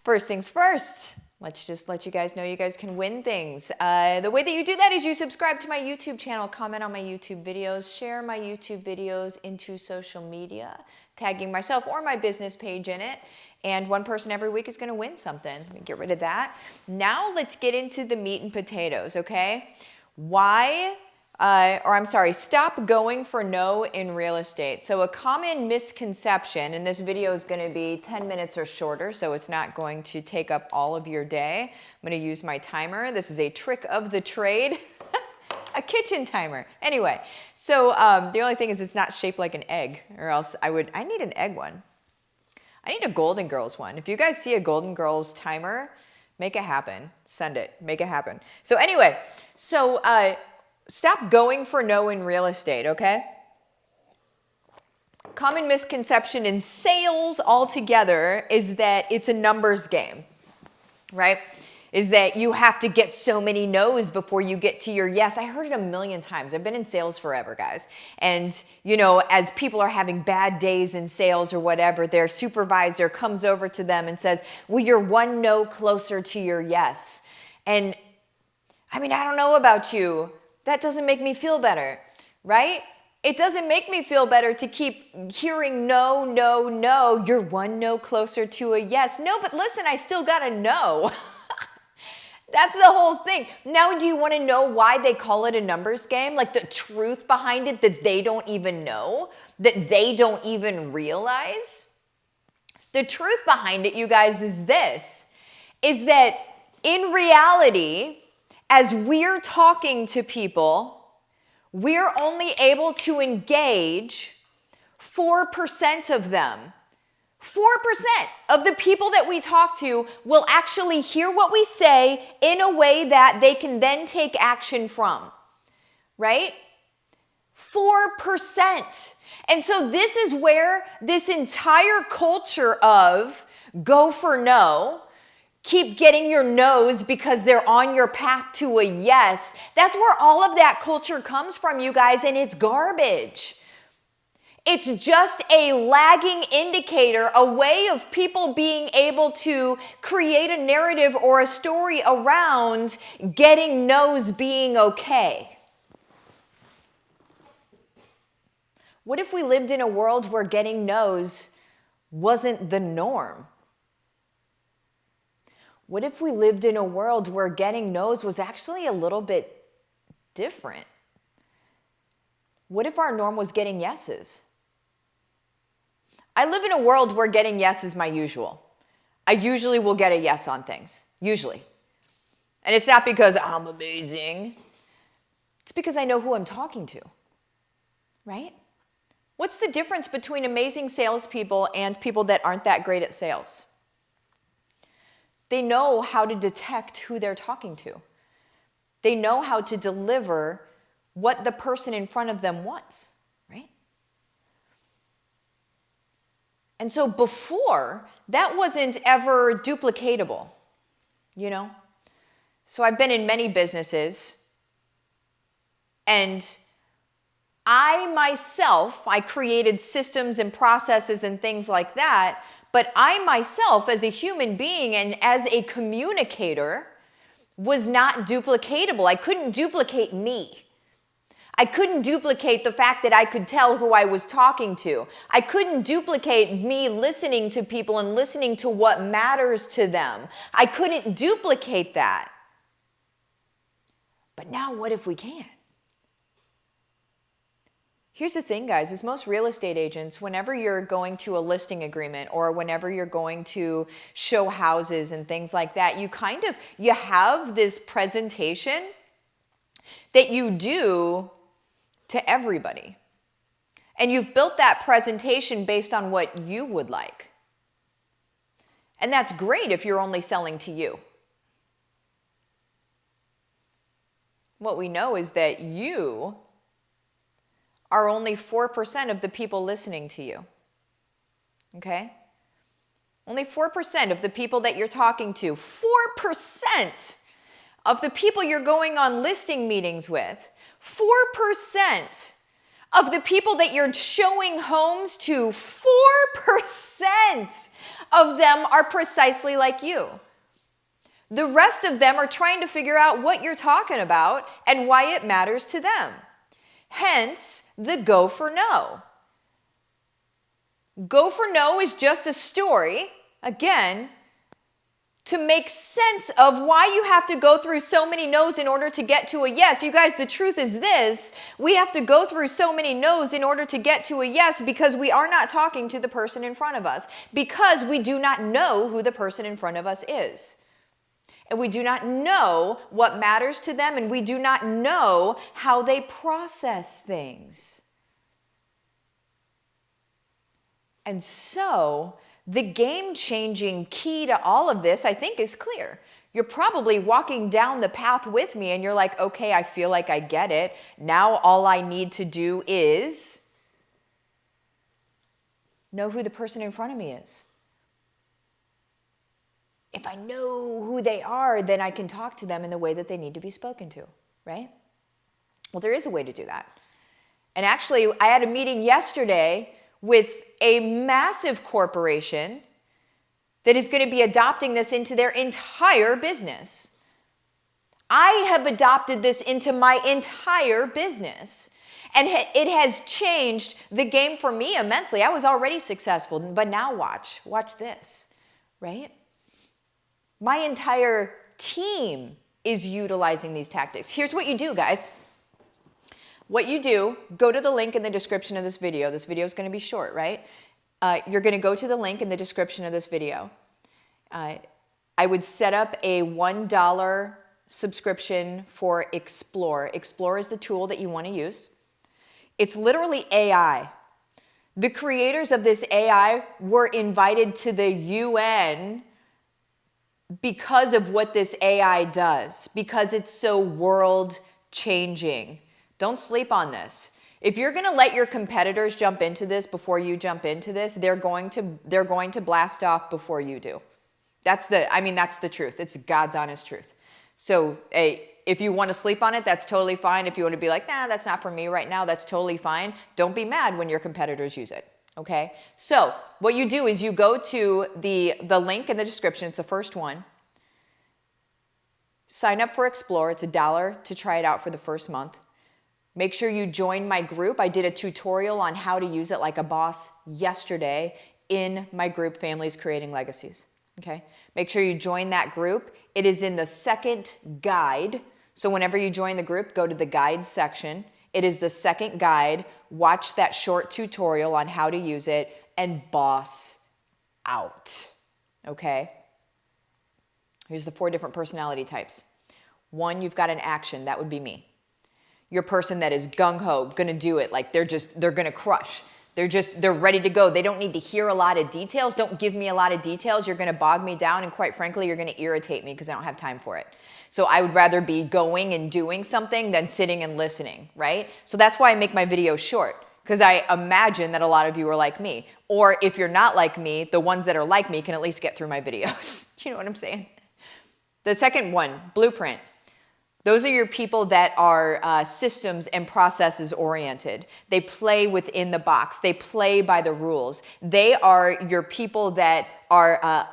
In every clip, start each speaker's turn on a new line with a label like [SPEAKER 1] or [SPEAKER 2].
[SPEAKER 1] First things first, let's just let you guys know you guys can win things. The way that you do that is you subscribe to my YouTube channel, comment on my YouTube videos, share my YouTube videos into social media, tagging myself or my business page in it. And one person every week is going to win something. Let me get rid of that. Now let's get into the meat and potatoes, okay? Stop going for no in real estate. So a common misconception, and this video is going to be 10 minutes or shorter, so it's not going to take up all of your day. I'm going to use my timer. This is a trick of the trade, a kitchen timer. Anyway, so the only thing is it's not shaped like an egg, or else I need an egg one. I need a Golden Girls one. If you guys see a Golden Girls timer, make it happen. Send it. Make it happen. So anyway, stop going for no in real estate, okay? Common misconception in sales altogether is that it's a numbers game, right? Is that you have to get so many no's before you get to your yes. I heard it a million times. I've been in sales forever, guys. And, you know, as people are having bad days in sales or whatever, their supervisor comes over to them and says, well, you're one no closer to your yes. And I mean, I don't know about you. That doesn't make me feel better, right? It doesn't make me feel better to keep hearing no, no, no. You're one no closer to a yes. No, but listen, I still got a no. That's the whole thing. Now, do you want to know why they call it a numbers game? Like the truth behind it that they don't even know, that they don't even realize? The truth behind it, you guys, is this, is that in reality, as we're talking to people, we're only able to engage 4% of them. 4% of the people that we talk to will actually hear what we say in a way that they can then take action from, right? 4%. And so this is where this entire culture of go for no, keep getting your no's because they're on your path to a yes. That's where all of that culture comes from, you guys, and it's garbage. It's just a lagging indicator, a way of people being able to create a narrative or a story around getting no's being okay. What if we lived in a world where getting no's wasn't the norm? What if we lived in a world where getting no's was actually a little bit different? What if our norm was getting yeses? I live in a world where getting yes is my usual. I usually will get a yes on things, usually. And it's not because I'm amazing. It's because I know who I'm talking to, right? What's the difference between amazing salespeople and people that aren't that great at sales? They know how to detect who they're talking to. They know how to deliver what the person in front of them wants, right? And so before, that wasn't ever duplicatable, you know? So I've been in many businesses, and I created systems and processes and things like that, but I myself, as a human being and as a communicator, was not duplicatable. I couldn't duplicate me. I couldn't duplicate the fact that I could tell who I was talking to. I couldn't duplicate me listening to people and listening to what matters to them. I couldn't duplicate that. But now what if we can? Here's the thing, guys, is most real estate agents, whenever you're going to a listing agreement or whenever you're going to show houses and things like that, you have this presentation that you do to everybody. And you've built that presentation based on what you would like. And that's great if you're only selling to you. What we know is that you are only 4% of the people listening to you. Okay? Only 4% of the people that you're talking to. 4% of the people you're going on listing meetings with. 4% Of the people that you're showing homes to, 4% of them are precisely like you. The rest of them are trying to figure out what you're talking about and why it matters to them. Hence, the go for no. Go for no is just a story, again, to make sense of why you have to go through so many no's in order to get to a yes. You guys, the truth is this: we have to go through so many no's in order to get to a yes because we are not talking to the person in front of us, because we do not know who the person in front of us is. And we do not know what matters to them, and we do not know how they process things. And so, the game-changing key to all of this, I think, is clear. You're probably walking down the path with me and you're like, okay, I feel like I get it. Now all I need to do is know who the person in front of me is. If I know who they are, then I can talk to them in the way that they need to be spoken to, right? Well, there is a way to do that. And actually, I had a meeting yesterday with a massive corporation that is going to be adopting this into their entire business. I have adopted this into my entire business, and it has changed the game for me immensely. I was already successful, but now watch this, right? My entire team is utilizing these tactics. Here's what you do, guys. What you do, go to the link in the description of this video. This video is going to be short, right? You're going to go to the link in the description of this video. I would set up a $1 subscription for Explore. Explore is the tool that you want to use. It's literally AI. The creators of this AI were invited to the UN because of what this AI does, because it's so world-changing. Don't sleep on this. If you're going to let your competitors jump into this before you jump into this, they're going to blast off before you do. That's the truth. It's God's honest truth. So if you want to sleep on it, that's totally fine. If you want to be like, nah, that's not for me right now, that's totally fine. Don't be mad when your competitors use it. Okay? So what you do is you go to the link in the description. It's the first one. Sign up for Explore. It's $1 to try it out for the first month. Make sure you join my group. I did a tutorial on how to use it like a boss yesterday in my group, Families Creating Legacies. Okay? Make sure you join that group. It is in the second guide. So whenever you join the group, go to the guide section. It is the second guide. Watch that short tutorial on how to use it and boss out. Okay? Here's the 4 different personality types. 1, you've got an action. That would be me. Your person that is gung-ho, gonna do it, like they're gonna crush. They're ready to go. They don't need to hear a lot of details. Don't give me a lot of details. You're gonna bog me down, and quite frankly, you're gonna irritate me because I don't have time for it. So I would rather be going and doing something than sitting and listening, right? So that's why I make my videos short, because I imagine that a lot of you are like me. Or if you're not like me, the ones that are like me can at least get through my videos. You know what I'm saying? The second one, blueprint. Those are your people that are systems and processes oriented. They play within the box. They play by the rules. They are your people that are,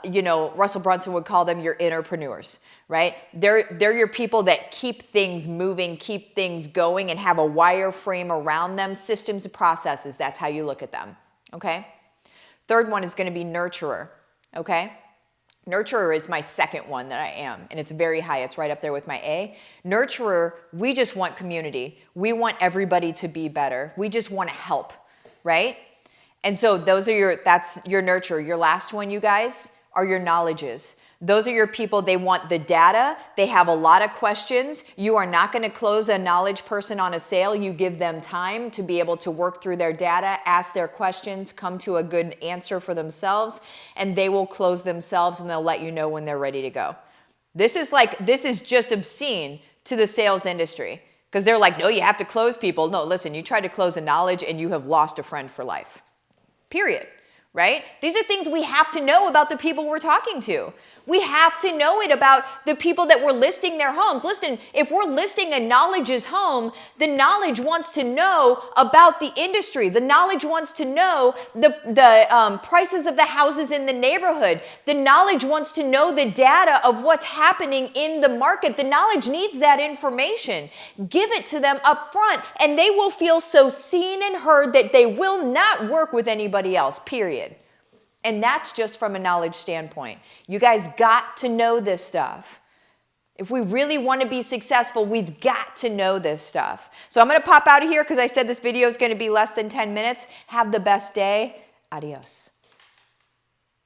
[SPEAKER 1] Russell Brunson would call them your entrepreneurs, right? They're your people that keep things moving, keep things going, and have a wireframe around them. Systems and processes, that's how you look at them, okay? Third one is going to be nurturer, okay? Nurturer is my second one that I am, and it's very high. It's right up there with my A. Nurturer, we just want community. We want everybody to be better. We just want to help, right? And so that's your nurturer. Your last one, you guys, are your knowledges. Those are your people. They want the data. They have a lot of questions. You are not going to close a knowledge person on a sale. You give them time to be able to work through their data, ask their questions, come to a good answer for themselves, and they will close themselves, and they'll let you know when they're ready to go. This is just obscene to the sales industry, because they're like, no, you have to close people. No, listen, you try to close a knowledge and you have lost a friend for life. Period. Right? These are things we have to know about the people we're talking to. We have to know it about the people that we're listing their homes. Listen, if we're listing a knowledge's home, the knowledge wants to know about the industry. The knowledge wants to know the prices of the houses in the neighborhood. The knowledge wants to know the data of what's happening in the market. The knowledge needs that information. Give it to them up front, and they will feel so seen and heard that they will not work with anybody else, period. And that's just from a knowledge standpoint. You guys got to know this stuff. If we really want to be successful, we've got to know this stuff. So I'm going to pop out of here because I said this video is going to be less than 10 minutes. Have the best day. Adios.